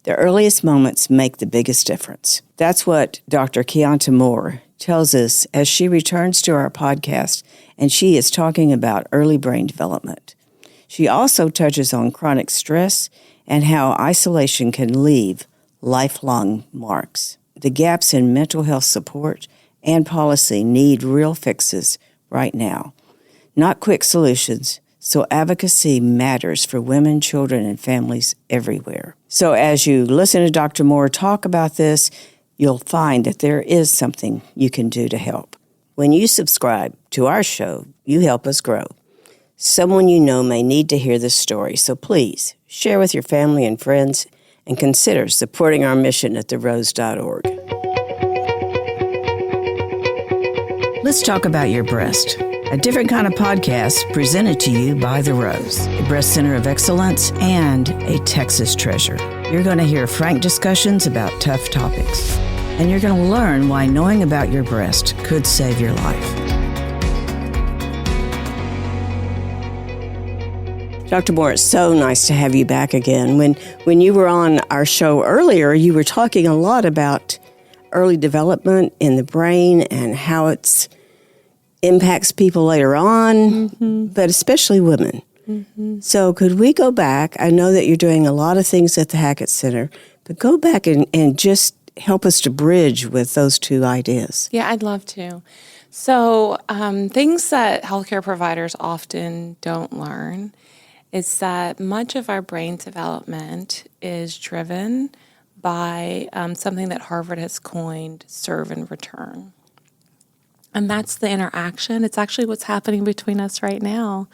The earliest moments make the biggest difference. That's what Dr. Quianta Moore tells us as she returns to our podcast, and she is talking about early brain development. She also touches on chronic stress and how isolation can leave lifelong marks. The gaps in mental health support and policy need real fixes right now, not quick solutions. So advocacy matters for women, children, and families everywhere. So as you listen to Dr. Moore talk about this, you'll find that there is something you can do to help. When you subscribe to our show, you help us grow. Someone you know may need to hear this story, so please share with your family and friends and consider supporting our mission at therose.org. Let's talk about your breast. A different kind of podcast presented to you by The Rose, a breast center of excellence and a Texas treasure. You're going to hear frank discussions about tough topics, and you're going to learn why knowing about your breast could save your life. Dr. Moore, it's so nice to have you back again. When you were on our show earlier, you were talking a lot about early development in the brain and how it's impacts people later on, but especially women. So could we go back? I know that you're doing a lot of things at the Hackett Center, but go back and just help us to bridge with those two ideas. Yeah, I'd love to. So things that healthcare providers often don't learn is that much of our brain development is driven by something that Harvard has coined serve and return. And that's the interaction. It's actually what's happening between us right now,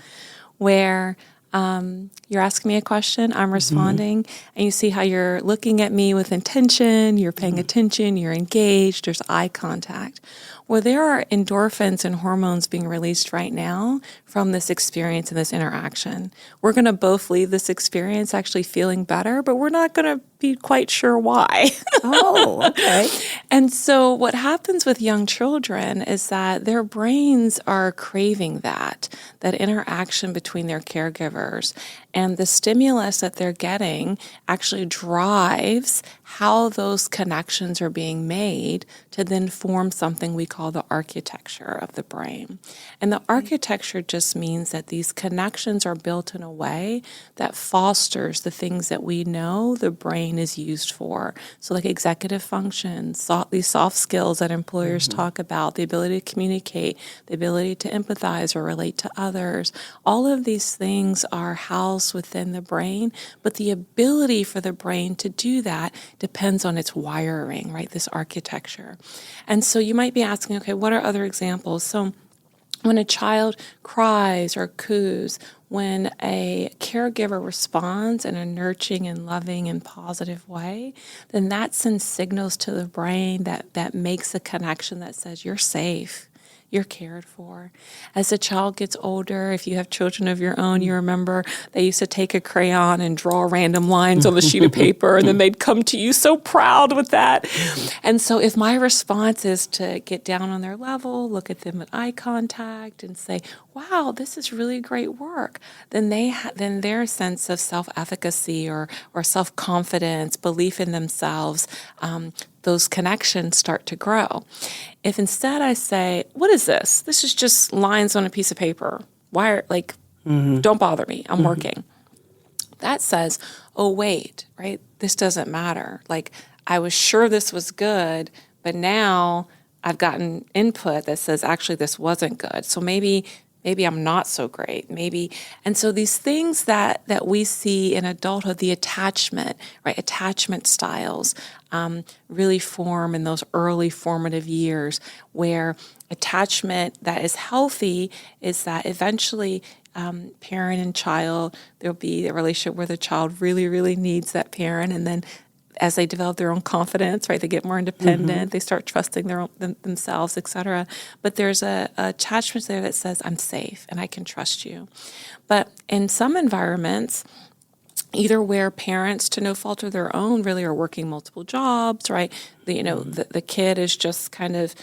where you're asking me a question, I'm responding, and you see how you're looking at me with intention, you're paying attention, you're engaged, there's eye contact. Well, there are endorphins and hormones being released right now from this experience and this interaction. We're going to both leave this experience actually feeling better, but we're not going to be quite sure why. Oh, okay. And so what happens with young children is that their brains are craving that interaction between their caregivers. And the stimulus that they're getting actually drives how those connections are being made to then form something we call the architecture of the brain. And the architecture just means that these connections are built in a way that fosters the things that we know the brain is used for. So like executive functions, these soft skills that employers talk about, the ability to communicate, the ability to empathize or relate to others. All of these things are housed within the brain, but the ability for the brain to do that depends on its wiring, right? This architecture. And so you might be asking, okay, what are other examples? So when a child cries or coos, when a caregiver responds in a nurturing and loving and positive way, then that sends signals to the brain that makes a connection that says you're safe. You're cared for. As the child gets older, if you have children of your own, you remember they used to take a crayon and draw random lines on the sheet of paper, and then they'd come to you so proud with that. And so if my response is to get down on their level, look at them with eye contact, and say, wow, this is really great work, then then their sense of self-efficacy or self-confidence, belief in themselves, those connections start to grow. If instead I say, what is this? This is just lines on a piece of paper. Don't bother me. I'm working. That says, oh, wait, right? This doesn't matter. Like, I was sure this was good, but now I've gotten input that says, actually, this wasn't good. So maybe I'm not so great, maybe. And so these things that we see in adulthood, the attachment, right, attachment styles really form in those early formative years, where attachment that is healthy is that eventually parent and child, there'll be a relationship where the child really, really needs that parent, and then as they develop their own confidence, right, they get more independent, they start trusting themselves, et cetera. But there's a attachment there that says, I'm safe and I can trust you. But in some environments, either where parents, to no fault of their own, really are working multiple jobs, right? The kid is just kind of,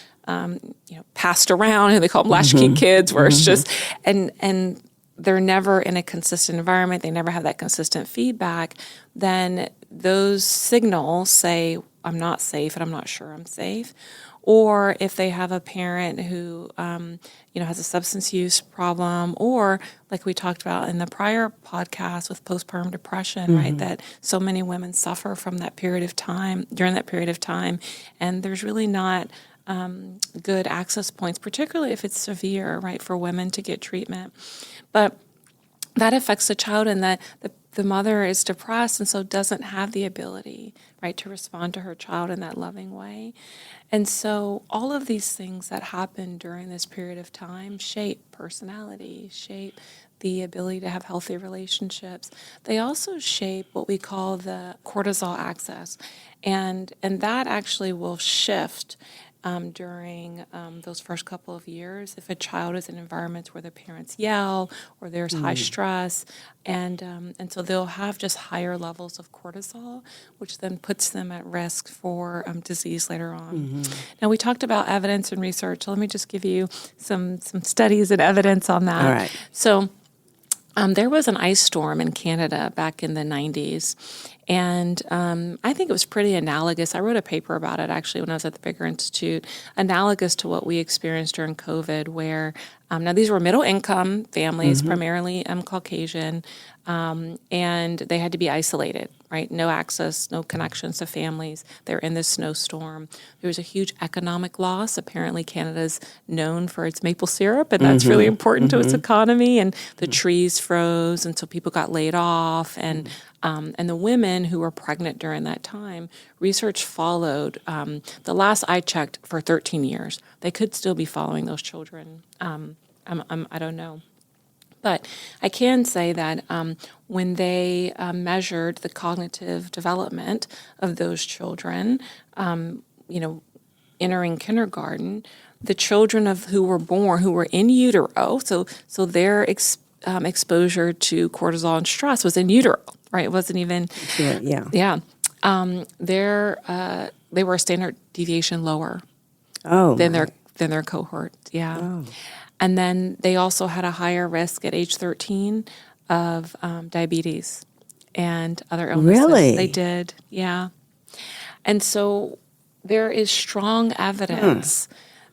passed around, and they call them latchkey kids, where it's just, and they're never in a consistent environment, they never have that consistent feedback, then those signals say, I'm not safe and I'm not sure I'm safe. Or if they have a parent who, has a substance use problem, or like we talked about in the prior podcast with postpartum depression, right, that so many women suffer from that period of time, during that period of time, and there's really not good access points, particularly if it's severe, right, for women to get treatment. But that affects the child, and that the mother is depressed and so doesn't have the ability, right, to respond to her child in that loving way. And so all of these things that happen during this period of time shape personality, shape the ability to have healthy relationships. They also shape what we call the cortisol axis. And that actually will shift during those first couple of years if a child is in environments where the parents yell or there's high stress, and so they'll have just higher levels of cortisol, which then puts them at risk for disease later on. Now, we talked about evidence and research, so let me just give you some studies and evidence on that. All right. So there was an ice storm in Canada back in the 90s, and I think it was pretty analogous. I wrote a paper about it, actually, when I was at the Bigger Institute, analogous to what we experienced during COVID, where now these were middle-income families, primarily Caucasian, and they had to be isolated, right? No access, no connections to families. They're in this snowstorm. There was a huge economic loss. Apparently, Canada's known for its maple syrup, and that's really important to its economy. And the trees froze, and so people got laid off. And the women who were pregnant during that time, research followed. The last I checked, for 13 years. They could still be following those children. I don't know. But I can say that when they measured the cognitive development of those children, entering kindergarten, the children who were born, who were in utero, so their exposure to cortisol and stress was in utero, right? It wasn't even, they were a standard deviation lower than their cohort, Oh. And then they also had a higher risk at age 13 of diabetes and other illnesses. Really? They did, yeah. And so there is strong evidence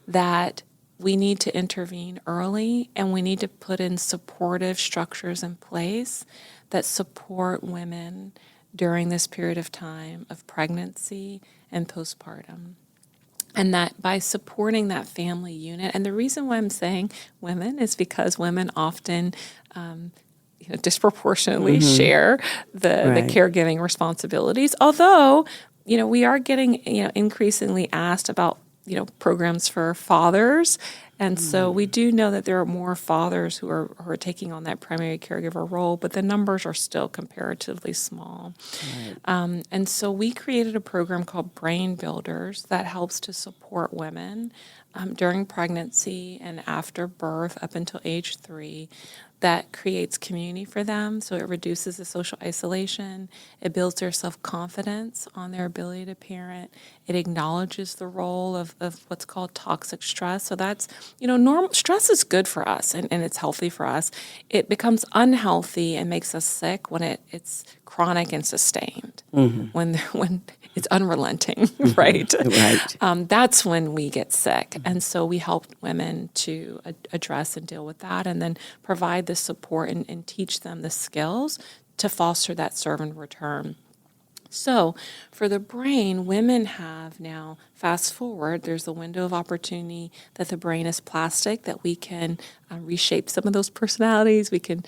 that we need to intervene early, and we need to put in supportive structures in place that support women during this period of time of pregnancy and postpartum. And that by supporting that family unit, and the reason why I'm saying women is because women often disproportionately share the caregiving responsibilities. Although, we are getting increasingly asked about programs for fathers. And so we do know that there are more fathers who are taking on that primary caregiver role, but the numbers are still comparatively small. Right. And so we created a program called Brain Builders that helps to support women during pregnancy and after birth up until age 3. That creates community for them, so it reduces the social isolation. It builds their self-confidence on their ability to parent. It acknowledges the role of what's called toxic stress. So that's, normal stress is good for us and it's healthy for us. It becomes unhealthy and makes us sick when it's chronic and sustained, when it's unrelenting, right? Right. That's when we get sick. And so we help women to address and deal with that, and then provide the support and teach them the skills to foster that serve and return. So for the brain, women have now, fast forward, there's a window of opportunity that the brain is plastic, that we can reshape some of those personalities. We can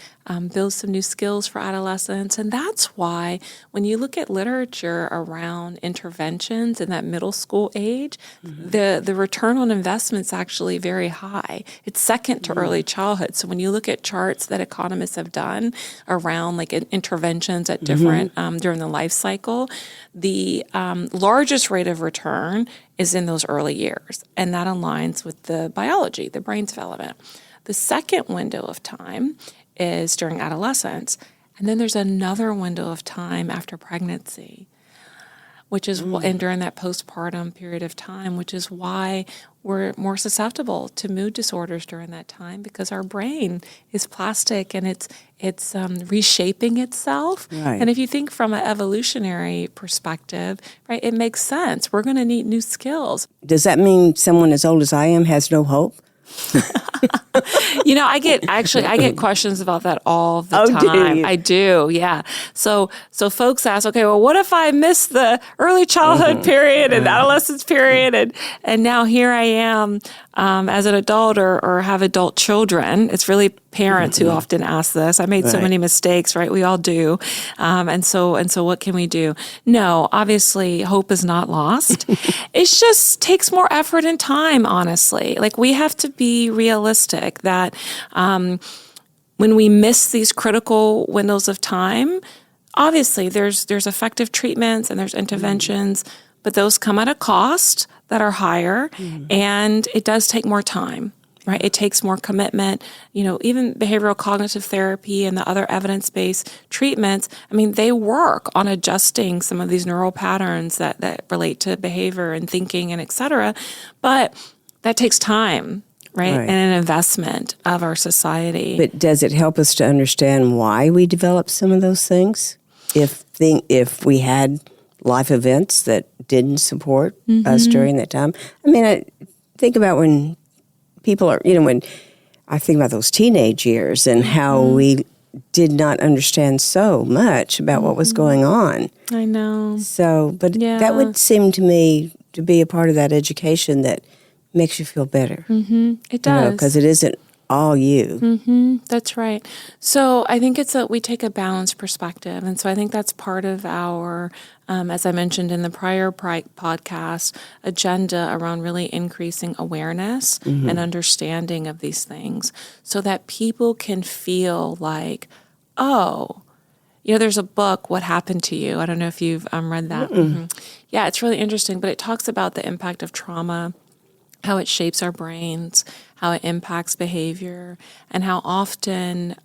build some new skills for adolescents. And that's why when you look at literature around interventions in that middle school age, the return on investment is actually very high. It's second to early childhood. So when you look at charts that economists have done around like interventions at different during the life cycle, the largest rate of return is in those early years. And that aligns with the biology, the brain's development. The second window of time is during adolescence, and then there's another window of time after pregnancy. which is and during that postpartum period of time, which is why we're more susceptible to mood disorders during that time, because our brain is plastic and it's reshaping itself. Right. And if you think from an evolutionary perspective, right, it makes sense. We're going to need new skills. Does that mean someone as old as I am has no hope? I get questions about that all the time. Do you? I do, yeah. So folks ask, okay, well, what if I missed the early childhood period and the adolescence period, and now here I am as an adult or have adult children? It's really parents who often ask this. I made so many mistakes, right? We all do, and so what can we do? No, obviously, hope is not lost. It just takes more effort and time, honestly. Like, we have to be realistic that when we miss these critical windows of time, obviously there's effective treatments and there's interventions, but those come at a cost that are higher, and it does take more time. Right? It takes more commitment. Even behavioral cognitive therapy and the other evidence-based treatments, they work on adjusting some of these neural patterns that relate to behavior and thinking and et cetera. But that takes time, right? And an investment of our society. But does it help us to understand why we develop some of those things? If we had life events that didn't support us during that time? I think about when people are, when I think about those teenage years and how we did not understand so much about what was going on. I know. So, but that would seem to me to be a part of that education that makes you feel better. It does. Because it isn't all you. That's right. So I think we take a balanced perspective. And so I think that's part of our, as I mentioned in the prior podcast, agenda around really increasing awareness and understanding of these things so that people can feel like, oh, there's a book, What Happened to You? I don't know if you've read that. Yeah, it's really interesting, but it talks about the impact of trauma, how it shapes our brains, how it impacts behavior, and how often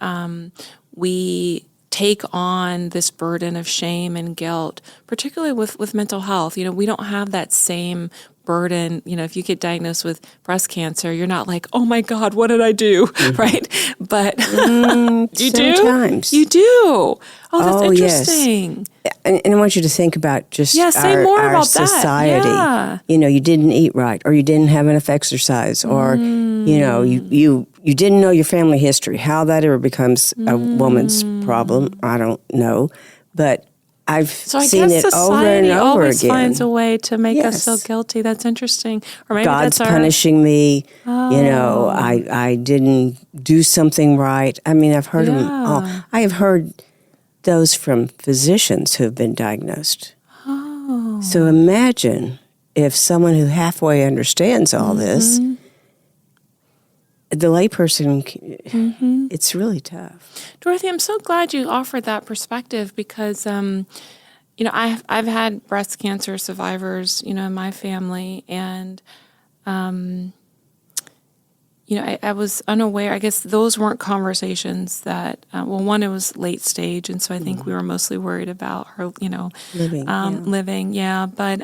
we take on this burden of shame and guilt, particularly with mental health. We don't have that same burden. If you get diagnosed with breast cancer, you're not like, oh my God, what did I do? Right? But you sometimes. do? You do. Oh, that's interesting. Yes. And I want you to think about just say more our about society. That. You didn't eat right, or you didn't have enough exercise, or, you didn't know your family history. How that ever becomes a woman's problem, I don't know. But I've seen it over and over again. Society always finds a way to make us feel guilty. That's interesting. Or maybe God's punishing me. I didn't do something right. I've heard them all. I have heard those from physicians who have been diagnosed. Oh. So imagine if someone who halfway understands all this, the layperson, it's really tough. Dorothy, I'm so glad you offered that perspective because, I've had breast cancer survivors, in my family, and, I was unaware. I guess those weren't conversations that, one, it was late stage, and so I think we were mostly worried about her, living. Yeah. But,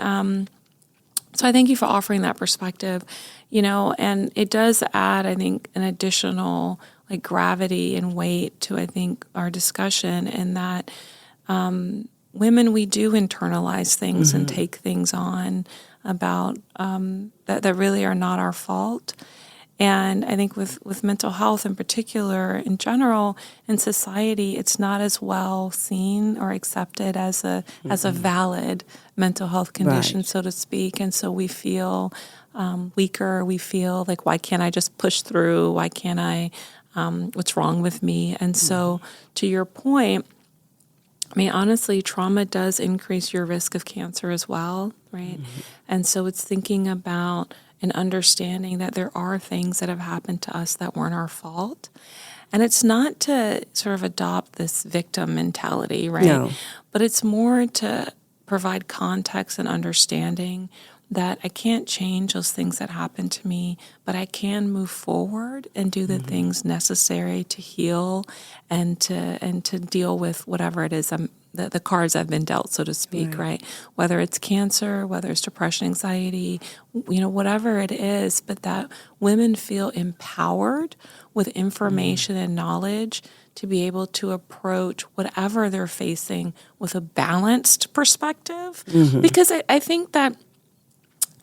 so I thank you for offering that perspective, and it does add, I think, an additional gravity and weight to, I think, our discussion, in that women, we do internalize things and take things on about that really are not our fault. And I think with mental health in particular, in general, in society, it's not as well seen or accepted as a valid mental health condition, so to speak. And so we feel weaker. We feel like, why can't I just push through? Why can't I? What's wrong with me? And so, to your point, honestly, trauma does increase your risk of cancer as well, right? And so it's thinking about and understanding that there are things that have happened to us that weren't our fault. And it's not to sort of adopt this victim mentality, right? No. But it's more to provide context and understanding that I can't change those things that happened to me, but I can move forward and do the things necessary to heal and to deal with whatever it is the cards I've been dealt, so to speak, right? Whether it's cancer, whether it's depression, anxiety, whatever it is, but that women feel empowered with information and knowledge to be able to approach whatever they're facing with a balanced perspective. Because I think that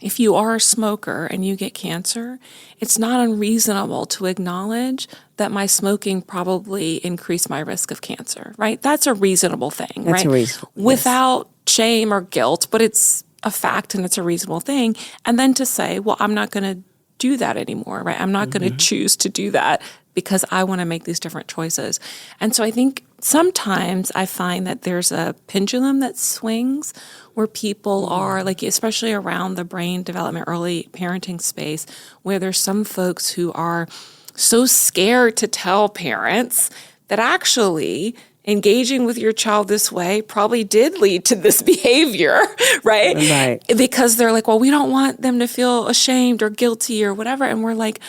if you are a smoker and you get cancer, it's not unreasonable to acknowledge that my smoking probably increased my risk of cancer, right? That's a reasonable thing, That's right? reasonable, Without shame or guilt, but it's a fact and it's a reasonable thing. And then to say, well, I'm not going to do that anymore, right? I'm not going to choose to do that because I want to make these different choices. And so I think sometimes I find that there's a pendulum that swings where people are, like, especially around the brain development, early parenting space, where there's some folks who are so scared to tell parents that actually engaging with your child this way probably did lead to this behavior, right? Right. Because they're like, well, we don't want them to feel ashamed or guilty or whatever. And we're like,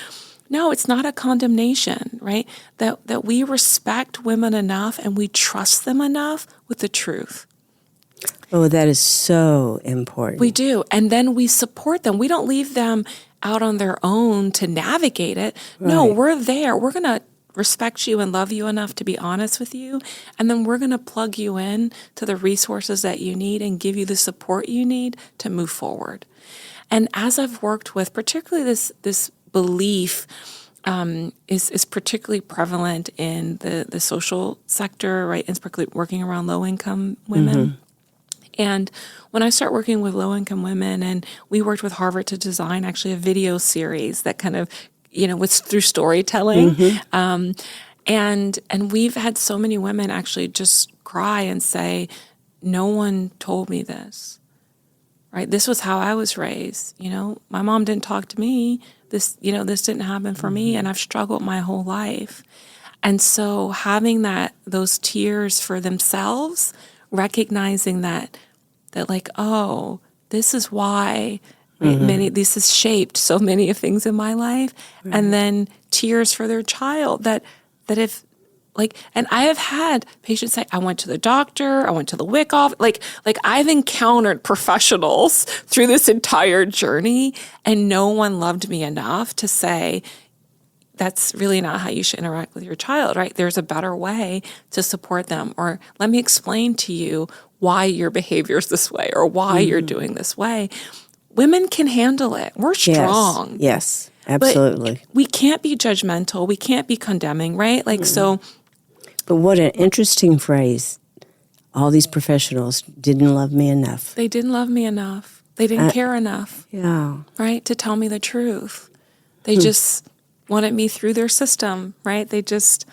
no, it's not a condemnation, right? That we respect women enough and we trust them enough with the truth. Oh, that is so important. We do. And then we support them. We don't leave them out on their own to navigate it. No, we're there. We're going to respect you and love you enough to be honest with you. And then we're going to plug you in to the resources that you need and give you the support you need to move forward. And as I've worked with, particularly this belief is particularly prevalent in the social sector, right? And particularly working around low-income women. And when I start working with low-income women, and we worked with Harvard to design actually a video series that kind of, was through storytelling. And we've had so many women actually just cry and say, no one told me this, right? This was how I was raised. My mom didn't talk to me. This didn't happen for me, and I've struggled my whole life. And so having those tears for themselves, recognizing that like, oh, this is why this has shaped so many of things in my life, and then tears for their child that if and I have had patients say, I went to the doctor, I went to the WIC office, like I've encountered professionals through this entire journey, and no one loved me enough to say, that's really not how you should interact with your child, right? There's a better way to support them. Or let me explain to you why your behavior is this way or why you're doing this way. Women can handle it. We're strong. Yes, absolutely. But we can't be judgmental. We can't be condemning, right? So. But what an interesting phrase. All these professionals didn't love me enough. They didn't love me enough. They didn't care enough. Yeah. Right? To tell me the truth. They just wanted me through their system, right? They just,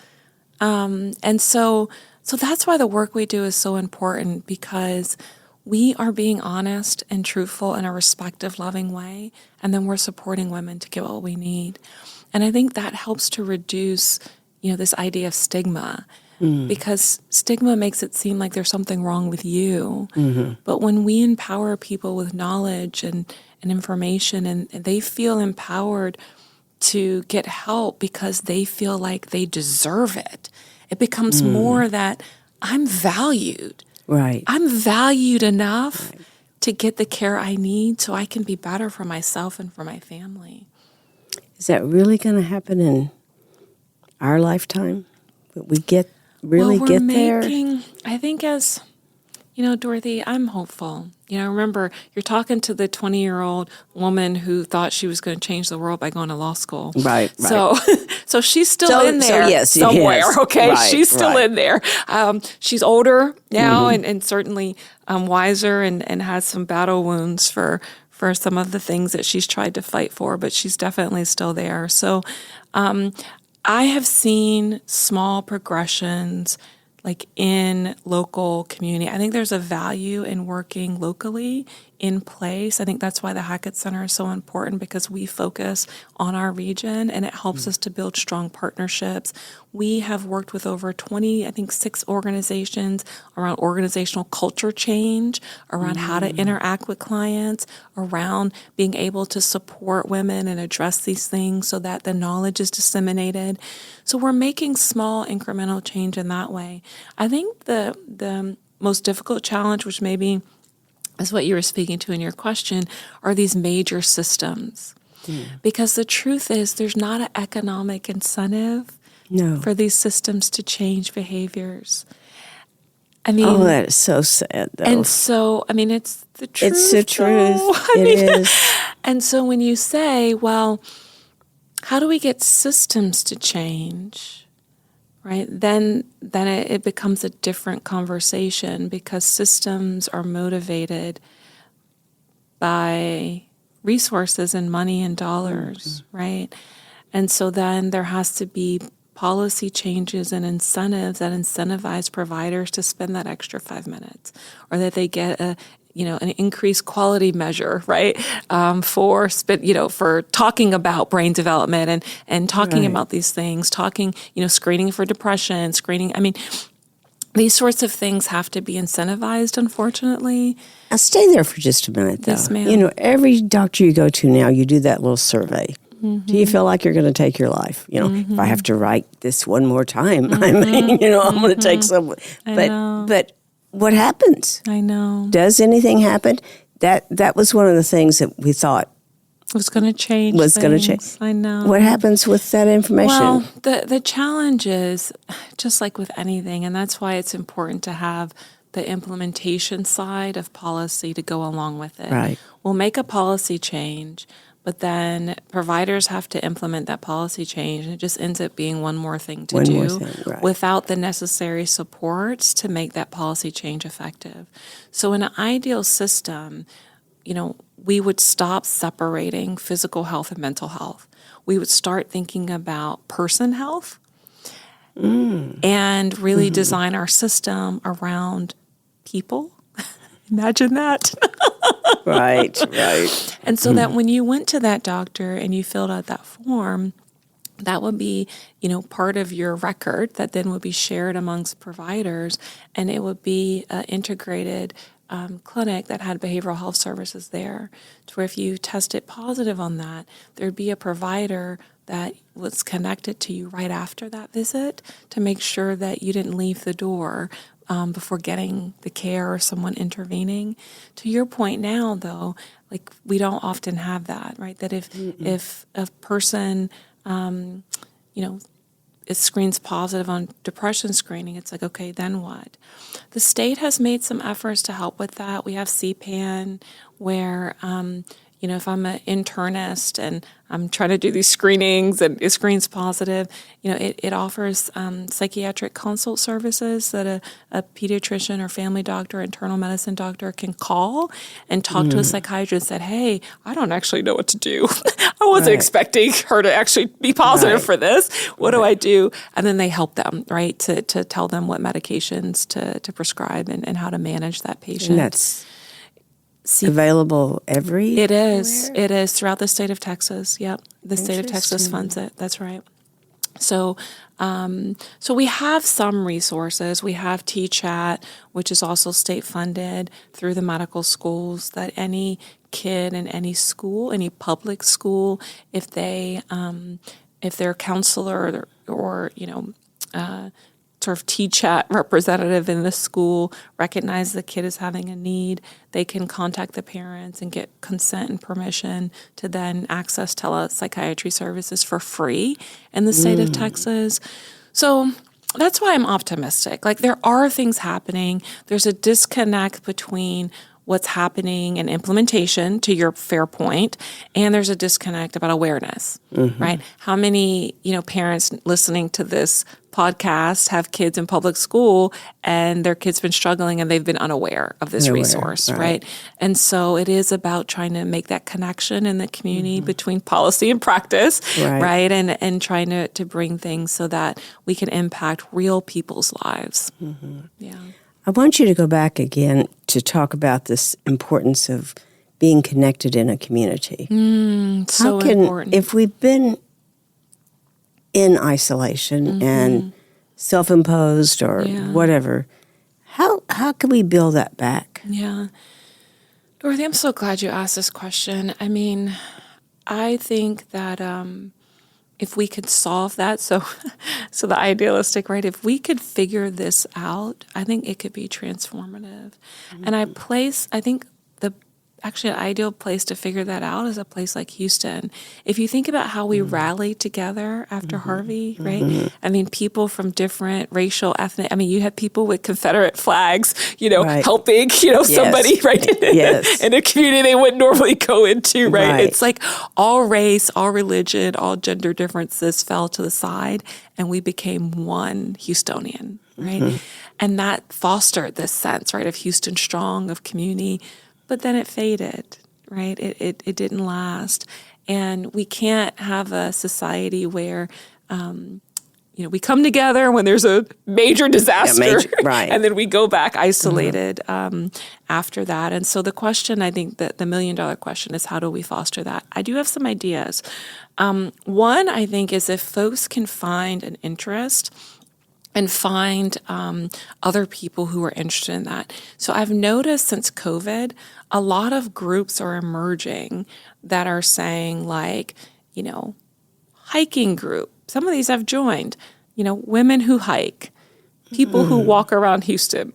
and so that's why the work we do is so important, because we are being honest and truthful in a respectful, loving way, and then we're supporting women to get what we need. And I think that helps to reduce, this idea of stigma, because stigma makes it seem like there's something wrong with you. But when we empower people with knowledge and information, and they feel empowered to get help because they feel like they deserve it, it becomes more that I'm valued. Right. I'm valued enough to get the care I need so I can be better for myself and for my family. Is that really going to happen in our lifetime? We get there? I think as, Dorothy, I'm hopeful. Remember, you're talking to the 20-year-old woman who thought she was going to change the world by going to law school. Right. So she's still in there somewhere, okay? Right, she's still in there. She's older now and certainly wiser and has some battle wounds for some of the things that she's tried to fight for, but she's definitely still there. So I have seen small progressions like in local community. I think there's a value in working locally in place. I think that's why the Hackett Center is so important, because we focus on our region and it helps us to build strong partnerships. We have worked with over 6 organizations around organizational culture change, around how to interact with clients, around being able to support women and address these things so that the knowledge is disseminated. So we're making small incremental change in that way. I think the most difficult challenge, which maybe is what you were speaking to in your question, are these major systems. Because the truth is there's not an economic incentive for these systems to change behaviors. I mean, that is so sad, though. And so, I mean, it's the truth. It's the truth. It is. And so when you say, well, how do we get systems to change, right? Then it becomes a different conversation, because systems are motivated by resources and money and dollars, right? And so then there has to be policy changes and incentives that incentivize providers to spend that extra 5 minutes, or that they get an increased quality measure, right? For talking about brain development and talking about these things, screening for depression, screening. I mean, these sorts of things have to be incentivized, unfortunately. Now, stay there for just a minute, though. Yes, ma'am. Every doctor you go to now, you do that little survey. Do you feel like you're going to take your life? If I have to write this one more time, I'm going to take some. But what happens? I know. Does anything happen? That was one of the things that we thought was going to change. I know. What happens with that information? Well, the challenge is just like with anything, and that's why it's important to have the implementation side of policy to go along with it. Right. We'll make a policy change, but then providers have to implement that policy change, and it just ends up being one more thing to do without the necessary supports to make that policy change effective. So in an ideal system, we would stop separating physical health and mental health. We would start thinking about person health and really design our system around people. Imagine that. Right. And so that when you went to that doctor and you filled out that form, that would be, part of your record that then would be shared amongst providers, and it would be an integrated clinic that had behavioral health services there, to where if you tested positive on that, there'd be a provider that was connected to you right after that visit to make sure that you didn't leave the door before getting the care or someone intervening. To your point now, though, like we don't often have that, right? That if a person, it screens positive on depression screening, it's like, okay, then what? The state has made some efforts to help with that. We have CPAN where, if I'm an internist and I'm trying to do these screenings and it screens positive, it offers psychiatric consult services that a pediatrician or family doctor, internal medicine doctor can call and talk to a psychiatrist and say, hey, I don't actually know what to do. I wasn't expecting her to actually be positive for this. What do I do? And then they help them, right, to tell them what medications to prescribe and how to manage that patient. And that's available everywhere? It is. It is throughout the state of Texas. Yep. The state of Texas funds it. That's right. So we have some resources. We have TChat, which is also state funded through the medical schools, that any kid in any school, any public school, if their counselor or sort of TChat representative in the school recognize the kid is having a need, they can contact the parents and get consent and permission to then access telepsychiatry services for free in the state of Texas. So that's why I'm optimistic. Like, there are things happening. There's a disconnect between what's happening in implementation, to your fair point, and there's a disconnect about awareness, right? How many, parents listening to this podcast have kids in public school and their kid's been struggling and they've been unaware of this resource, right? And so it is about trying to make that connection in the community between policy and practice, right? And trying to bring things so that we can impact real people's lives. Yeah. I want you to go back again to talk about this importance of being connected in a community. So important. If we've been in isolation and self-imposed or whatever, how can we build that back? Yeah. Dorothy, I'm so glad you asked this question. I mean, I think that, if we could solve that, so the idealistic, right? If we could figure this out, I think it could be transformative. And I think actually an ideal place to figure that out is a place like Houston. If you think about how we rallied together after Harvey, right? I mean, people from different racial, ethnic, I mean, you had people with Confederate flags, helping, somebody, right? Yes. In a community they wouldn't normally go into, right? It's like all race, all religion, all gender differences fell to the side, and we became one Houstonian, right? And that fostered this sense, right, of Houston strong, of community. But then it faded, right? It didn't last. And we can't have a society where, we come together when there's a major disaster, and then we go back isolated after that. And so the question, I think that the $1 million question is, how do we foster that? I do have some ideas. One, I think, is if folks can find an interest and find other people who are interested in that. So I've noticed since COVID, a lot of groups are emerging that are saying, like, hiking group. Some of these I've joined, women who hike, people who walk around Houston,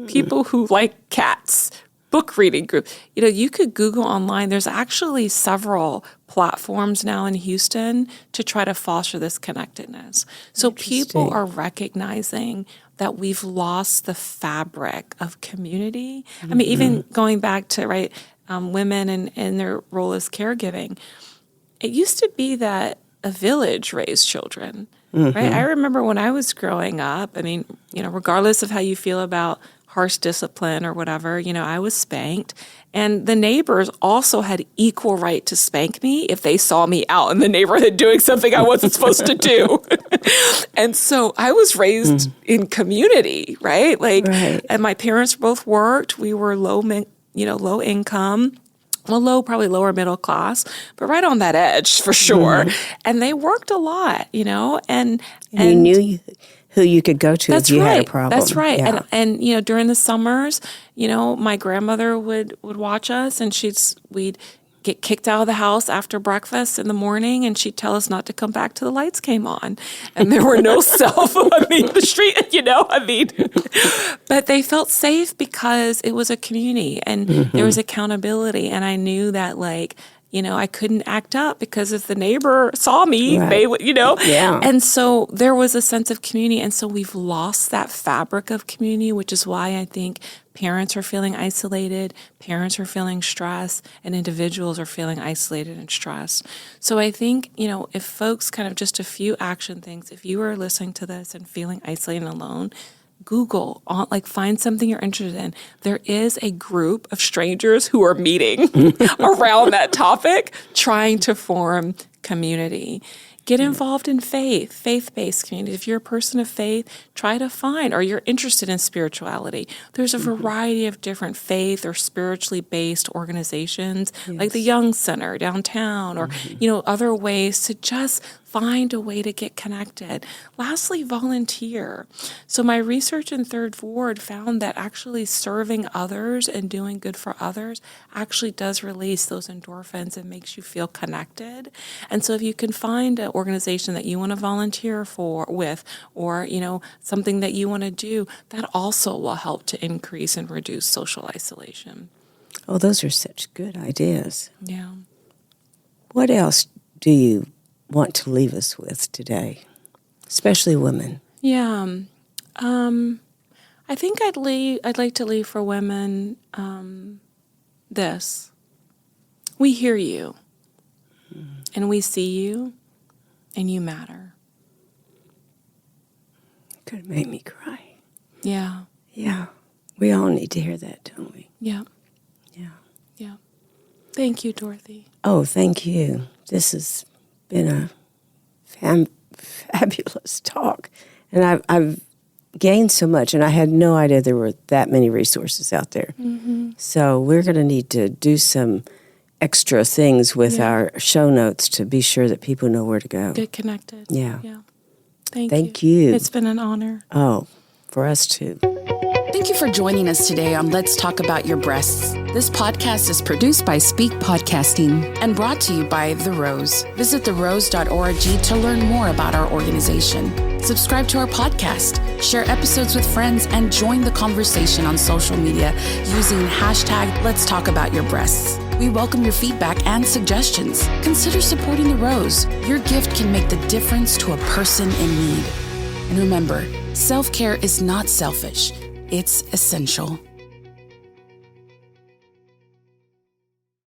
people who like cats, book reading group. You could Google online. There's actually several platforms now in Houston to try to foster this connectedness. So people are recognizing that we've lost the fabric of community. I mean, even going back to, women and their role as caregiving, it used to be that a village raised children, right? I remember when I was growing up, I mean, regardless of how you feel about harsh discipline or whatever, I was spanked. And the neighbors also had equal right to spank me if they saw me out in the neighborhood doing something I wasn't supposed to do. And so I was raised in community, right? And my parents both worked. We were low income. Well, probably lower middle class, but right on that edge for sure. And they worked a lot, and you knew who you could go to if you had a problem. That's right. Yeah. And during the summers, my grandmother would watch us, and we'd get kicked out of the house after breakfast in the morning, and she'd tell us not to come back till the lights came on. And there were no cell phones, the street, but they felt safe because it was a community and there was accountability. And I knew that, I couldn't act up because if the neighbor saw me, they would, Yeah. And so there was a sense of community. And so we've lost that fabric of community, which is why I think parents are feeling isolated, parents are feeling stressed, and individuals are feeling isolated and stressed. So I think, if folks kind of just a few action things, if you are listening to this and feeling isolated and alone, Google, find something you're interested in. There is a group of strangers who are meeting around that topic, trying to form community. Get involved in faith-based community. If you're a person of faith, try to find, or you're interested in spirituality. There's a variety of different faith or spiritually based organizations, like the Young Center downtown, or, other ways to just find a way to get connected. Lastly, volunteer. So my research in Third Ward found that actually serving others and doing good for others actually does release those endorphins and makes you feel connected. And so if you can find an organization that you want to volunteer with, or, something that you want to do, that also will help to increase and reduce social isolation. Oh, those are such good ideas. Yeah. What else do you want to leave us with today, especially women? Yeah. I think I'd like to leave for women this. We hear you, and we see you, and you matter. Could make me cry. Yeah. Yeah. We all need to hear that, don't we? Yeah. Yeah. Yeah. Thank you, Dorothy. Oh, thank you. This has been a fabulous talk. And I've gained so much, and I had no idea there were that many resources out there. So we're going to need to do some extra things with our show notes to be sure that people know where to go. Get connected. Yeah. Yeah. Thank you. It's been an honor. Oh, for us too. Thank you for joining us today on Let's Talk About Your Breasts. This podcast is produced by Speak Podcasting and brought to you by The Rose. Visit therose.org to learn more about our organization. Subscribe to our podcast, share episodes with friends, and join the conversation on social media using hashtag Let's Talk About Your Breasts. We welcome your feedback and suggestions. Consider supporting The Rose. Your gift can make the difference to a person in need. And remember, self-care is not selfish. It's essential.